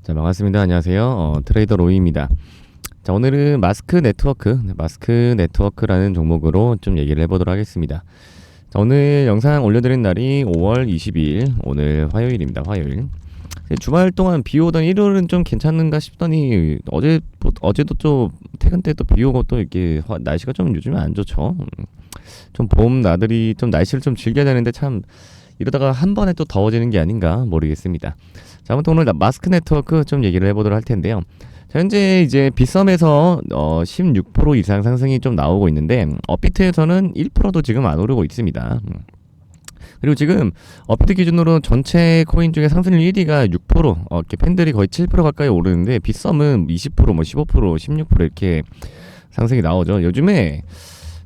자, 반갑습니다. 안녕하세요. 트레이더 로이입니다. 자, 오늘은 마스크 네트워크라는 종목으로 좀 얘기를 해보도록 하겠습니다. 자, 오늘 영상 올려드린 날이 5월 22일, 오늘 화요일입니다. 화요일. 주말 동안 비 오던 일요일은 좀 괜찮은가 싶더니 어제도 좀 퇴근 때 또 비 오고 또 이렇게 날씨가 좀 요즘에 안 좋죠. 좀 봄 나들이 좀 날씨를 좀 즐겨야 되는데 참 이러다가 한 번에 또 더워지는 게 아닌가 모르겠습니다. 자, 아무튼 오늘 마스크 네트워크 좀 얘기를 해보도록 할 텐데요. 자, 현재 이제 빗썸에서 16% 이상 상승이 좀 나오고 있는데 업비트에서는 1%도 지금 안 오르고 있습니다. 그리고 지금 업비트 기준으로 전체 코인 중에 상승률 1위가 6%, 이렇게 팬들이 거의 7% 가까이 오르는데 빗썸은 20%, 뭐 15%, 16% 이렇게 상승이 나오죠. 요즘에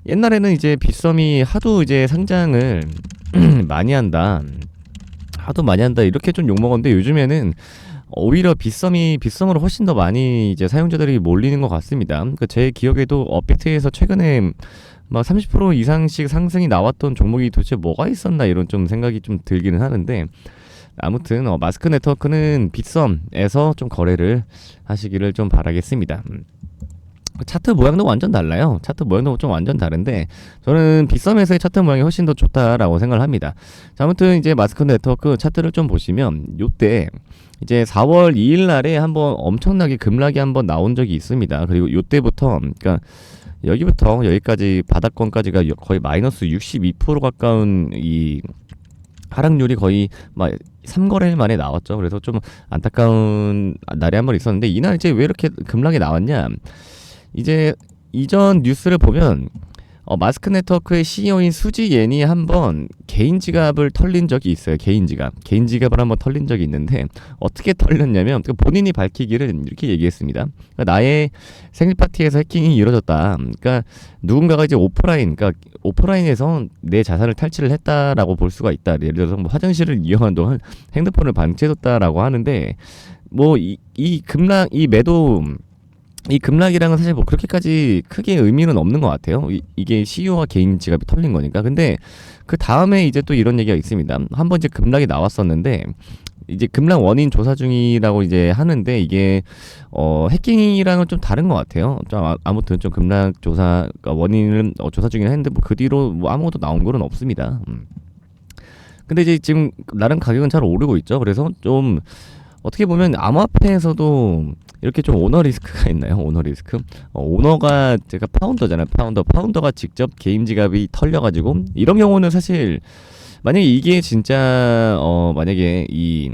옛날에는 이제 빗썸이 하도 이제 상장을 많이 한다 이렇게 좀 욕먹었는데 요즘에는 오히려 빗썸으로 훨씬 더 많이 이제 사용자들이 몰리는 것 같습니다. 그러니까 제 기억에도 업비트에서 최근에 막 30% 이상씩 상승이 나왔던 종목이 도대체 뭐가 있었나 이런 좀 생각이 좀 들기는 하는데, 아무튼 마스크 네트워크는 빗썸에서 좀 거래를 하시기를 좀 바라겠습니다. 차트 모양도 완전 달라요. 차트 모양도 좀 완전 다른데 저는 빗썸에서의 차트 모양이 훨씬 더 좋다라고 생각을 합니다. 자, 아무튼 이제 마스크 네트워크 차트를 좀 보시면 요때 이제 4월 2일 날에 한번 엄청나게 급락이 한번 나온 적이 있습니다. 그리고 요때부터 그러니까 여기부터 여기까지 바닥권까지가 거의 마이너스 62% 가까운 이 하락률이 거의 막 3거래일 만에 나왔죠. 그래서 좀 안타까운 날이 한번 있었는데 이날 이제 왜 이렇게 급락이 나왔냐? 이제 이전 뉴스를 보면 마스크 네트워크의 CEO인 수지 옌이 한번 개인 지갑을 털린 적이 있어요. 개인 지갑을 한번 털린 적이 있는데 어떻게 털렸냐면 본인이 밝히기를 이렇게 얘기했습니다. 그러니까 나의 생일 파티에서 해킹이 이루어졌다. 그러니까 누군가가 이제 오프라인에서 내 자산을 탈취를 했다라고 볼 수가 있다. 예를 들어서 뭐 화장실을 이용한 동안 핸드폰을 방치해뒀다라고 하는데 뭐 이 급락 이 매도 이 급락이랑은 사실 뭐 그렇게까지 크게 의미는 없는 것 같아요. 이게 CEO와 개인 지갑이 털린 거니까. 근데 그 다음에 이제 또 이런 얘기가 있습니다. 한번 이제 급락이 나왔었는데 이제 급락 원인 조사 중이라고 이제 하는데 이게 해킹이랑은 좀 다른 것 같아요. 좀 아무튼 좀 급락 조사 원인을 조사 중이긴 했는데 뭐 그 뒤로 뭐 아무것도 나온 거는 없습니다. 근데 이제 지금 나름 가격은 잘 오르고 있죠. 그래서 좀 어떻게 보면 암호화폐에서도 이렇게 좀 오너 리스크가 있나요? 오너 리스크? 오너가 제가 파운더잖아요. 파운더가 직접 개인 지갑이 털려가지고 이런 경우는 사실 만약에 이게 진짜 만약에 이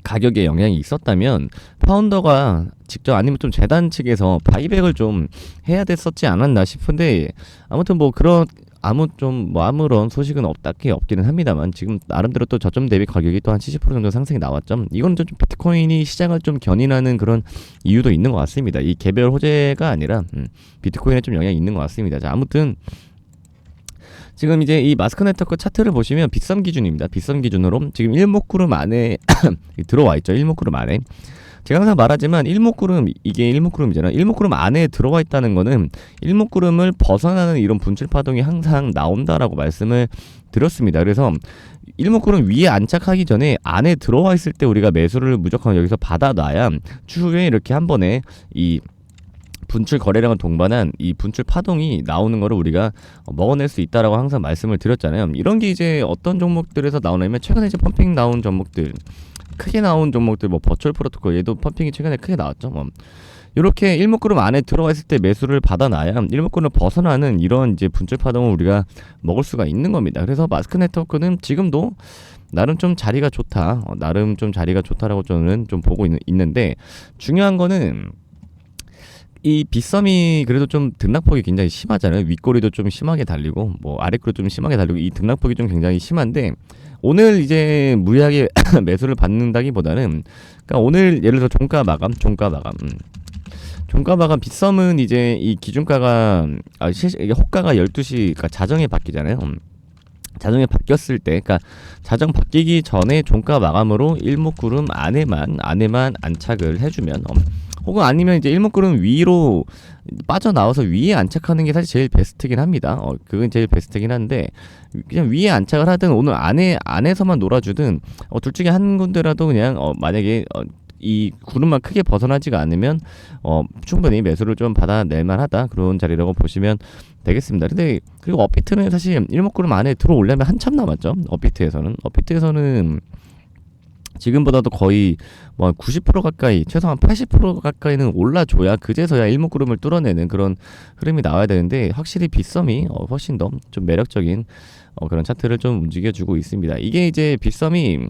가격에 영향이 있었다면 파운더가 직접 아니면 좀 재단 측에서 바이백을 좀 해야 됐었지 않았나 싶은데 아무튼 뭐 그런 아무런 소식은 딱히 없기는 합니다만 지금 나름대로 또 저점 대비 가격이 또 한 70% 정도 상승이 나왔죠. 이건 좀 비트코인이 시장을 좀 견인하는 그런 이유도 있는 것 같습니다. 이 개별 호재가 아니라 비트코인에 좀 영향이 있는 것 같습니다. 자, 아무튼 지금 이제 이 마스크 네트워크 차트를 보시면 빗썸 기준입니다. 빗썸 기준으로 지금 일목구름 안에 들어와 있죠. 일목구름 안에. 제가 항상 말하지만 이게 일목구름이잖아요. 일목구름 안에 들어와 있다는 거는 일목구름을 벗어나는 이런 분출 파동이 항상 나온다라고 말씀을 드렸습니다. 그래서 일목구름 위에 안착하기 전에 안에 들어와 있을 때 우리가 매수를 무조건 여기서 받아놔야 추후에 이렇게 한 번에 이 분출 거래량을 동반한 이 분출 파동이 나오는 거를 우리가 먹어낼 수 있다라고 항상 말씀을 드렸잖아요. 이런 게 이제 어떤 종목들에서 나오냐면 최근에 이제 펌핑 나온 종목들, 크게 나온 종목들, 뭐 버추얼 프로토콜 얘도 펌핑이 최근에 크게 나왔죠. 뭐 이렇게 일목구름 안에 들어가 있을 때 매수를 받아놔야 일목구름을 벗어나는 이런 이제 분출 파동을 우리가 먹을 수가 있는 겁니다. 그래서 마스크 네트워크는 지금도 나름 좀 자리가 좋다, 라고 저는 좀 보고 있는데 중요한 거는 이 빗썸이 그래도 좀 등락폭이 굉장히 심하잖아요. 윗꼬리도 좀 심하게 달리고 뭐 아랫꼬리 좀 심하게 달리고 이 등락폭이 좀 굉장히 심한데 오늘 이제 무리하게 매수를 받는다기보다는 그러니까 오늘 예를 들어 종가 마감 빗썸은 이제 이 기준가가 호가가 12시 그러니까 자정에 바뀌잖아요. 자정에 바뀌었을 때, 그러니까 자정 바뀌기 전에 종가 마감으로 일목구름 안에만 안착을 해주면 혹은 아니면 이제 일목구름 위로 빠져나와서 위에 안착하는 게 사실 제일 베스트긴 합니다. 그건 제일 베스트긴 한데 그냥 위에 안착을 하든 오늘 안에서만 놀아주든 둘 중에 한 군데라도 그냥 만약에 이 구름만 크게 벗어나지가 않으면 충분히 매수를 좀 받아낼 만하다 그런 자리라고 보시면 되겠습니다. 근데 그리고 업비트는 사실 일목구름 안에 들어오려면 한참 남았죠. 업비트에서는 지금보다도 거의 뭐 90% 가까이, 최소한 80% 가까이는 올라줘야 그제서야 일목구름을 뚫어내는 그런 흐름이 나와야 되는데, 확실히 빗썸이 훨씬 더 좀 매력적인 그런 차트를 좀 움직여주고 있습니다. 이게 이제 빗썸이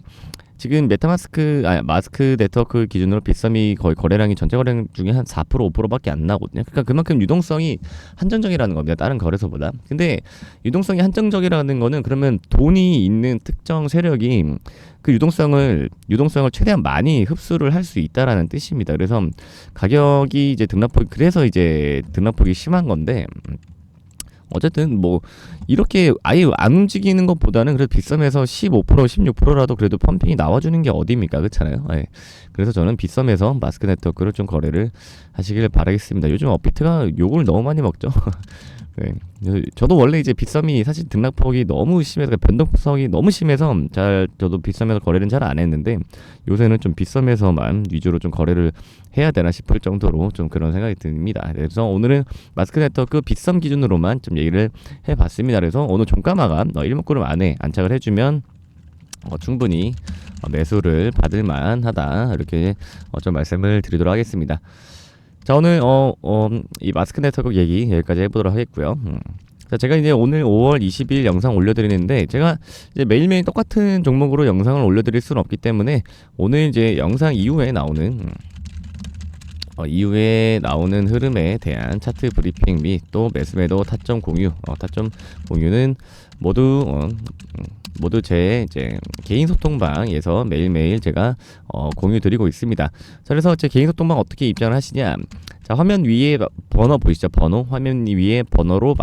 지금 마스크 네트워크 기준으로 빗썸이 거의 거래량이 전체 거래량 중에 한 4% 5%밖에 안 나거든요. 그러니까 그만큼 유동성이 한정적이라는 겁니다. 다른 거래소보다. 근데 유동성이 한정적이라는 거는 그러면 돈이 있는 특정 세력이 그 유동성을 최대한 많이 흡수를 할 수 있다라는 뜻입니다. 그래서 가격이 이제 그래서 이제 등락폭이 심한 건데, 어쨌든 뭐 이렇게 아예 안 움직이는 것보다는 그래도 빗썸에서 15% 16%라도 그래도 펌핑이 나와주는 게 어디입니까? 그렇잖아요. 예. 그래서 저는 빗썸에서 마스크 네트워크를 좀 거래를 하시길 바라겠습니다. 요즘 업비트가 욕을 너무 많이 먹죠. 네. 저도 원래 이제 빗썸이 사실 등락폭이 너무 심해서, 변동성이 너무 심해서 저도 빗썸에서 거래는 잘 안 했는데, 요새는 좀 빗썸에서만 위주로 좀 거래를 해야 되나 싶을 정도로 좀 그런 생각이 듭니다. 그래서 오늘은 마스크 네트워크 빗썸 기준으로만 좀 얘기를 해봤습니다. 그래서 오늘 종가마가 일목구름 안에 안착을 해주면 충분히 매수를 받을 만하다, 이렇게 좀 말씀을 드리도록 하겠습니다. 자, 오늘 이 마스크 네트워크 얘기 여기까지 해보도록 하겠고요. 자, 제가 이제 오늘 5월 20일 영상 올려드리는데, 제가 이제 매일매일 똑같은 종목으로 영상을 올려드릴 수는 없기 때문에 오늘 이제 영상 이후에 나오는 흐름에 대한 차트 브리핑 및 또 매수매도 타점 공유는 모두 제 이제 개인 소통방에서 매일매일 제가 공유 드리고 있습니다. 자, 그래서 제 개인 소통방 어떻게 입장을 하시냐? 자, 화면 위에 번호 보이시죠? 화면 위에 번호로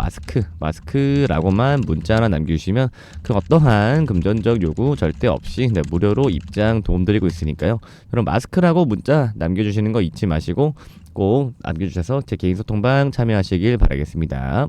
마스크라고만 문자 하나 남겨주시면 그 어떠한 금전적 요구 절대 없이 무료로 입장 도움드리고 있으니까요. 그럼 마스크라고 문자 남겨주시는 거 잊지 마시고 꼭 남겨주셔서 제 개인 소통방 참여하시길 바라겠습니다.